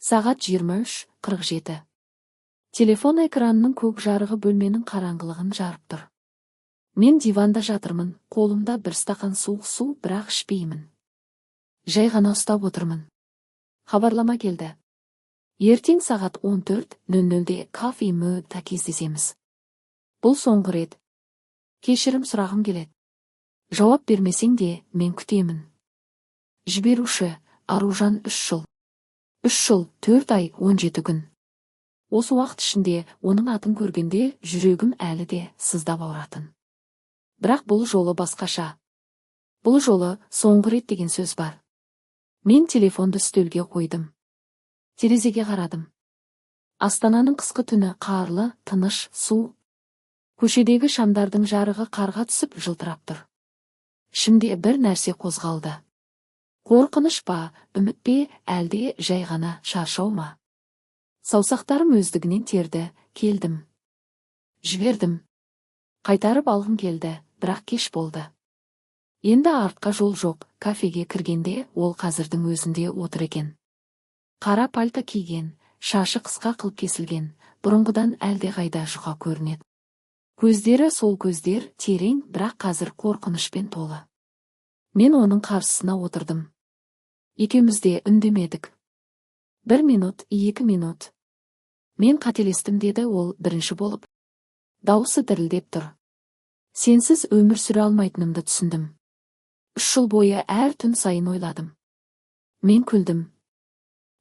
Сағат 23:47. Телефон экранының көк жарығы бөлменің қараңғылығын жарып тұр. Мен диванда жатырмын, қолымда бір стақан суық су, бірақ ішпеймін. Жай ғана ұстап отырмын. Хабарлама келді. Ертең сағат 14:00-де Coffee Mood'та кездесеміз. Бұл соңғы рет. Кешірім сұрағым келеді. Жауап бермесең де мен күтемін. Жіберуші: Аружан. 3 жыл. 3 жыл, 4 ай, 17 күн. Осы уақыт ішінде оның атын көргенде жүрегім әлі де сыздап ауыратын. Бірақ бұл жолы басқаша. Бұл жолы соңғы рет деген сөз бар. Мен телефонды үстелге қойдым. Терезеге қарадым. Астананың қысқы түні қарлы, тыныш, су. Көшедегі шамдардың жарығы қарға түсіп жылтырап тұр. Ішімде бір нәрсе қозғалды. Қорқыныш па, үміт пе, әлде жай ғана шаршау ма? Саусақтарым өздігінен терді. Келдім. Жібердім. Қайтарып алғым келді, бірақ кеш болды. Енді артқа жол жоқ. Кафеге кіргенде ол қазірдің өзінде отыр екен. Қара пальто киген, шашы қысқа қылып кесілген, бұрынғыдан әлде қайда жұқа көрінеді. Көздері сол көздер, терең, бірақ қазір қорқынышпен толы. Мен оның қарсысына отырдым. Екеуміз де үндемедік. 1 минут, 2 минут. Мен қателестім, деді ол бірінші болып. Дауысы дірілдеп тұр. Сенсіз өмір сүре алмайтынымды түсіндім. 3 жыл бойы әр түн сайын ойладым. Мен күлдім.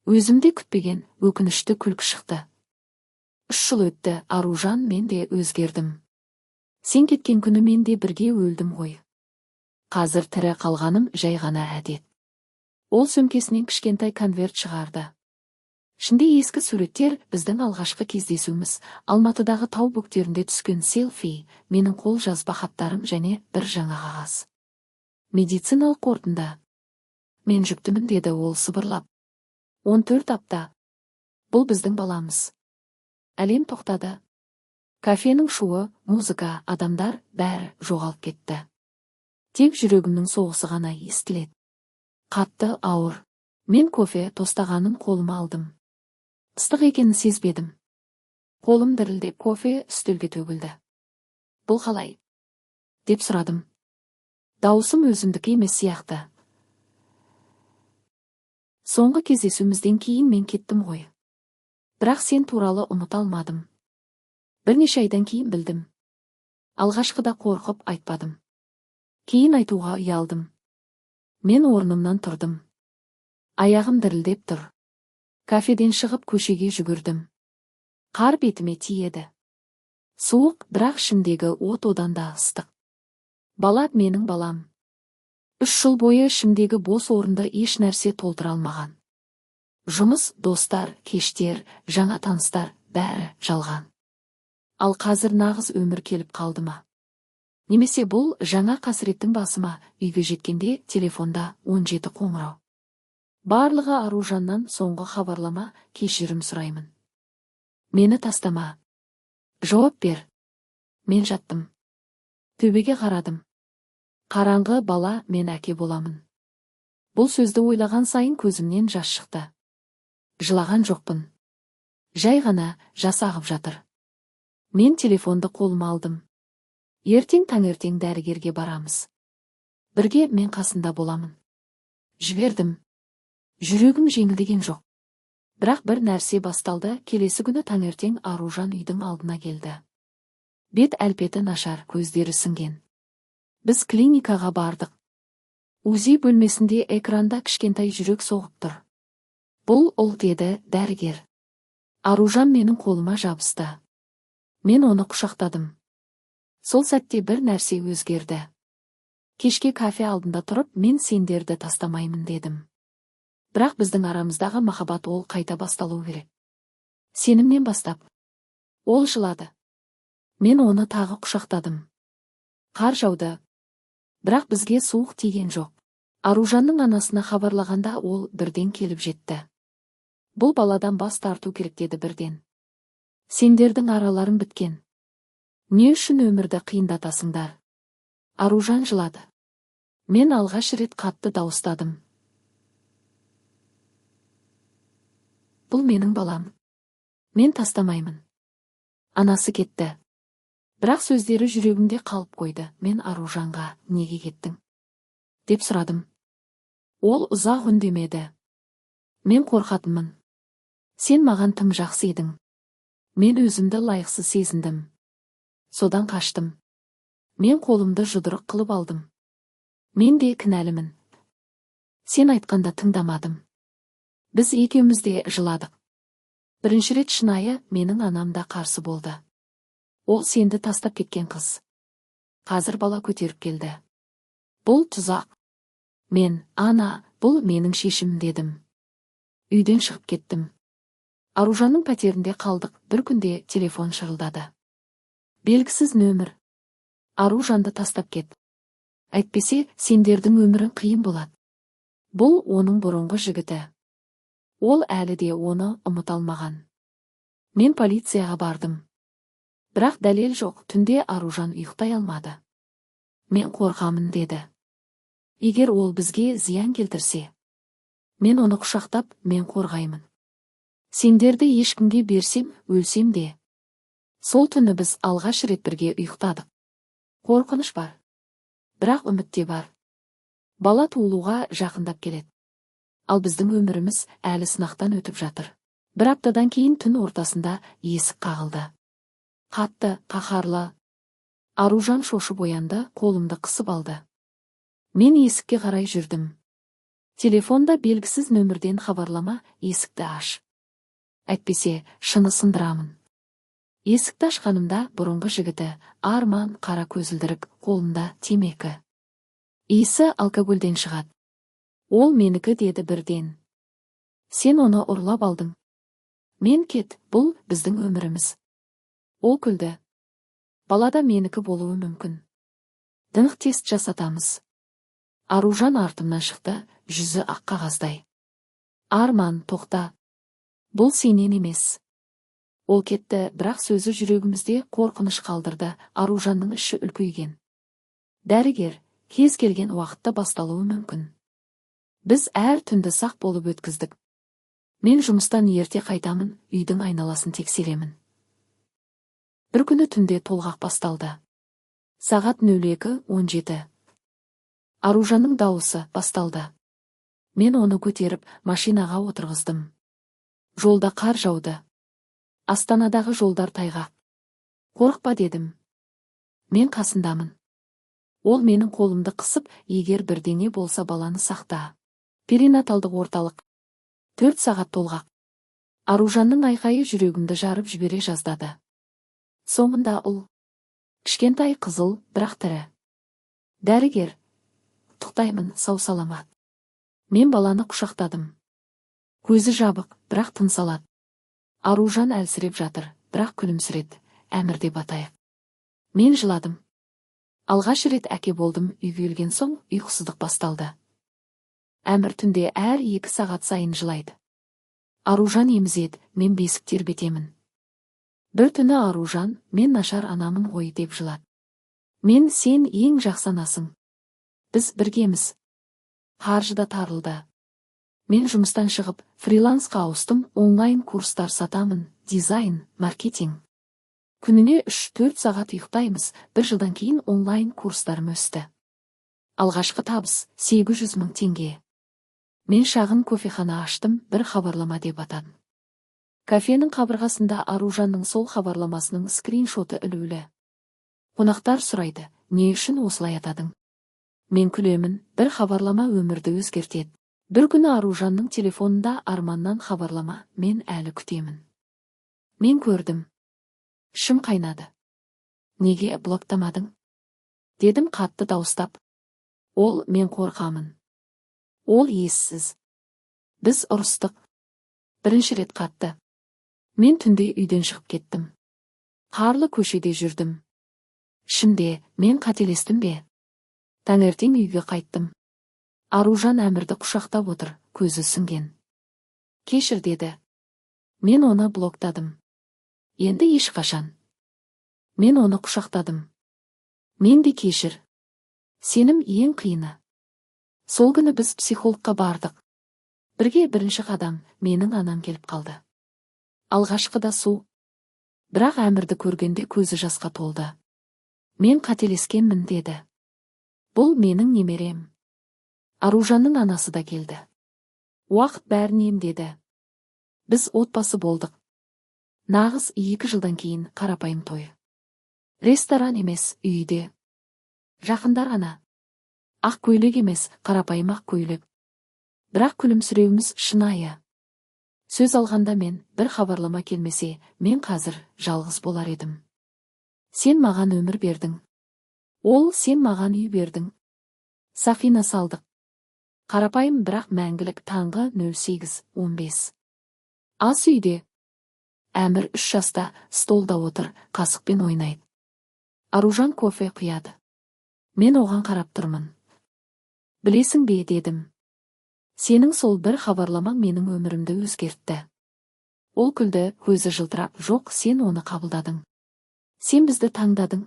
Өзімде күтпеген, өкінішті күлкі шықты. 3 жыл өтті, Аружан, мен де өзгердім. Сен кеткен күні мен де бірге өлдім ғой. Қазір тірі қалғаным жай ғана әдет. Ол сөмкесінен кішкентай конверт шығарды. Ішінде ескі суреттер, біздің алғашқы кездесуіміз, Алматыдағы тау бөктерінде түскен селфи, менің қол жазба хаттарым және бір жаңа қағаз. Медициналық қорытынды. Мен жүктімін, деді ол сыбырлап. 14 апта. Бұл біздің баламыз. Әлем тоқтады. Кафенің шуы, музыка, адамдар, бәрі жоғалып кетті. Тек жүрегімнің соғысы ғана естіледі. Қатты, ауыр. Мен кофе тостағанын қолыма алдым. Ыстық екенін сезбедім. Қолым дірілдеп, кофе үстелге төгілді. Бұл қалай? Деп сұрадым. Дауысым өзімдікі емес сияқты. Соңғы кездесуімізден кейін мен кеттім ғой. Бірақ сен туралы ұмыта алмадым. Бірнеше айдан кейін білдім. Алғашқыда қорқып айтпадым. Кейін айтуға ұялдым. Мен орнымнан тұрдым. Аяғым дірілдеп тұр. Кафеден шығып көшеге жүгірдім. Қар бетіме тиеді. Суық, бірақ ішімдегі от одан да ыстық. Бала менің балам. 3 жыл бойы ішімдегі бос орынды еш нәрсе толтыра алмаған. Жұмыс, достар, кештер, жаңа таныстар, бәрі жалған. Ал қазір нағыз өмір келіп қалды ма? Немесе бұл жаңа қасіреттің басыма? Үйге жеткенде телефонда 17 қоңырау. Барлығы Аружаннан соңғы хабарлама: кешірім сұраймын. Мені тастама. Жауап бер. Мен жаттым. Төбеге қарадым. Қараңғы, бала, мен әке боламын. Бұл сөзді ойлаған сайын көзімнен жас шықты. Жылаған жоқпын. Жай ғана жас ағып жатыр. Мен телефонды қолыма алдым. Ертең таңертең дәрігерге барамыз. Бірге мен қасында боламын. Жібердім. Жүрегім жеңілдеген жоқ. Бірақ бір нәрсе басталды. Келесі күні таңертең Аружан үйдің алдына келді. Бет әлпеті нашар, көздері сіңген. Біз клиникаға бардық. УЗИ бөлмесінде экранда кішкентай жүрек соғып тұр. Бұл ұл, деді дәрігер. Аружан менің қолыма жабысты. Мен оны құшақтадым. Сол сәтте бір нәрсе өзгерді. Кешке кафе алдында тұрып, мен сендерді тастамаймын дедім. Бірақ біздің арамыздағы махаббат ол қайта басталу керек. Сенімнен бастап. Ол жылады. Мен оны тағы құшақтадым. Қар жауды. Бірақ бізге суық тиген жоқ. Аружанның анасына хабарлағанда ол бірден келіп жетті. Бұл баладан бас тарту керек, деді бірден. Сендердің араларың біткен. Не үшін өмірді қиындатасыңдар? Аружан жылады. Мен алғаш рет қатты дауыстадым. бұл менің балам. Мен тастамаймын. Анасы кетті. Бірақ сөздері жүрегімде қалып қойды. Мен Аружанға неге кеттің? Деп сұрадым. Ол ұзақ үндемеді. Мен қорқатынмын. Сен маған тым жақсы едің. Мен өзімді лайықсыз сезіндім. Содан қаштым. Мен қолымды жұдырық қылып алдым. Мен де кінәлімін. Сен айтқанда тыңдамадым. Біз екеуміз де жыладық. Бірінші рет шынайы менің анам да қарсы болды. Ол сенді тастап кеткен қыз. Қазір бала көтеріп келді. Бұл тұзақ. Мен, ана, бұл менің шешімім дедім. Үйден шығып кеттім. Аружанның пәтерінде қалдық. Бір күнде телефон шырылдады. Белгісіз нөмір. Аружанды тастап кет. Әйтпесе, сендердің өмірің қиын болады. Бұл оның бұрынғы жігіті. Ол әлі де оны ұмыта алмаған. Мен полицияға бардым. Бірақ дәлел жоқ. Түнде Аружан ұйықтай алмады. Мен қорқамын деді. Егер ол бізге зиян келтірсе, мен оны құшақтап, мен қорғаймын. Сендерді ешкімге берсем, өлсем де. Сол түні біз алғаш рет бірге ұйықтадық. Қорқыныш бар. Бірақ үміт те бар. Бала туылуға жақындап келеді. Ал біздің өміріміз әлі сынақтан өтіп жатыр. Бір аптадан кейін түн ортасында есік қағылды. Қатты, қаһарлы. Аружан шошып оянды, қолымды қысып алды. Мен есікке қарай жүрдім. Телефонда белгісіз нөмірден хабарлама, есікті аш. Әйтпесе, шыны сындырамын. Есікті ашқанымда бұрынғы жігіті, Арман, қара көзілдірік, қолында темекі. Иісі алкогольден шығады. Ол менікі деді бірден. Сен оны ұрлап алдың. Мен кет, бұл біздің өміріміз. Ол күлді. Балада менікі болуы мүмкін. Дынық тест жасатамыз. Аружан артымнан шықты, жүзі ақ қағаздай. Арман, тоқта. Бұл сенен емес. Ол кетті, бірақ сөзі жүрегімізде қорқыныш қалдырды. Аружанның іші үлкейген. Дәрігер, кез келген уақытта басталуы мүмкін. Біз әр түнді сақ болып өткіздік. Мен жұмыстан ерте қайтамын, үйдің айналасын тексеремін. Бір күні түнде толғақ басталды. Сағат 02:17. Аружанның дауысы басталды. Мен оны көтеріп, машинаға отырғыздым. Жолда қар жауды. Астанадағы жолдар тайғақ. Қорықпа дедім. Мен қасындамын. Ол менің қолымды қысып, егер бірдеңе болса баланы сақта. Перинаталдық орталық. 4 сағат толғақ. Аружанның айқайы жүрегімді жарып жібере жаздады. Соңында ұл. Кішкентай қызыл, бірақ тірі. Дәрігер. Тұқтаймын, сау саламат. Мен баланы құшақтадым. Көзі жабық, бірақ тыныс алады. Аружан әлсіреп жатыр, бірақ күлімсіреді. Әмірде батайық. Мен жыладым. Алғаш рет әке болдым. Үйге келген соң ұйқысыздық басталды. Әмір түнде әр 2 сағат сайын жылайды. Аружан емізеді, мен бесік тербетемін. Бір түні Аружан, мен нашар анамын ғой деп жылады. Мен, сен ең жақсы анасың. Біз біргеміз. Қаржыда тарылды. Мен жұмыстан шығып, фрилансқа ауыстым, онлайн курстар сатамын, дизайн, маркетинг. Күніне 3-4 сағат ұйықтаймыз, 1 жылдан кейін онлайн курстарым өсті. Алғашқы табыс 800 000 теңге. Мен шағын кофехана аштым, бір хабарлама деп атадым. Кафенің қабырғасында Аружанның сол хабарламасының скриншоты ілулі. Қонақтар сұрайды, не үшін осылай атадың? Мен күлемін, бір хабарлама өмірді өзгертеді. Бір күні Аружанның телефонында Арманнан хабарлама, мен әлі күтемін. Мен көрдім. Шым қайнады. Неге блоктамадың? Дедім қатты дауыстап. Ол, мен қорқамын. Ол ессіз. Біз ұрыстық. Бірінші рет қатты. Мен түнде үйден шығып кеттім. Қарлы көшеде жүрдім. Ішімде, мен қателестім бе? Таңертең үйге қайттым. Аружан Әмірді құшақтап отыр, көзі сіңген. Кешір деді. Мен оны блоктадым. Енді ешқашан. Мен оны құшақтадым. Мен де кешір. Сенім ең қиыны. Сол күні біз психологқа бардық. Бірге бірінші қадам менің анам келіп қалды. Алғашқыда су. Бірақ Әмірді көргенде көзі жасқа толды. Мен қателескенмін деді. Бұл менің немерем. Аружанның анасы да келді. Уақыт бәрін емдеді. Біз отбасы болдық. Нағыз 2 жылдан кейін қарапайым той. Ресторан емес, үйде. Жақындар ғана. Ақ көйлек емес, қарапайым ақ көйлек. Бірақ күлімсіреуіміз шынайы. Сөз алғанда мен, бір хабарлама келмесе, мен қазір жалғыз болар едім. Сен маған өмір бердің. Сен маған үй бердің. Сақина салдық. Қарапайым бірақ мәңгілік. Таңғы 08:15. Ас үйде. Әмір 3 жаста, столда отыр, қасықпен ойнайды. Аружан кофе құяды. Мен оған қарап тұрмын. Білесің бе, дедім. Сенің сол бір хабарламаң менің өмірімді өзгертті. Ол күлді, көзі жылтырап, жоқ, сен оны қабылдадың. Сен бізді таңдадың.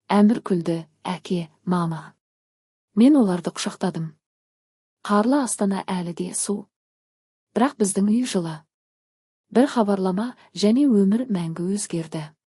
Әмір күлді, әке, мама. Мен оларды құшақтадым. Қарлы Астана әлі де су. Бірақ біздің үй жылы. Бір хабарлама және өмір мәңгі өзгерді.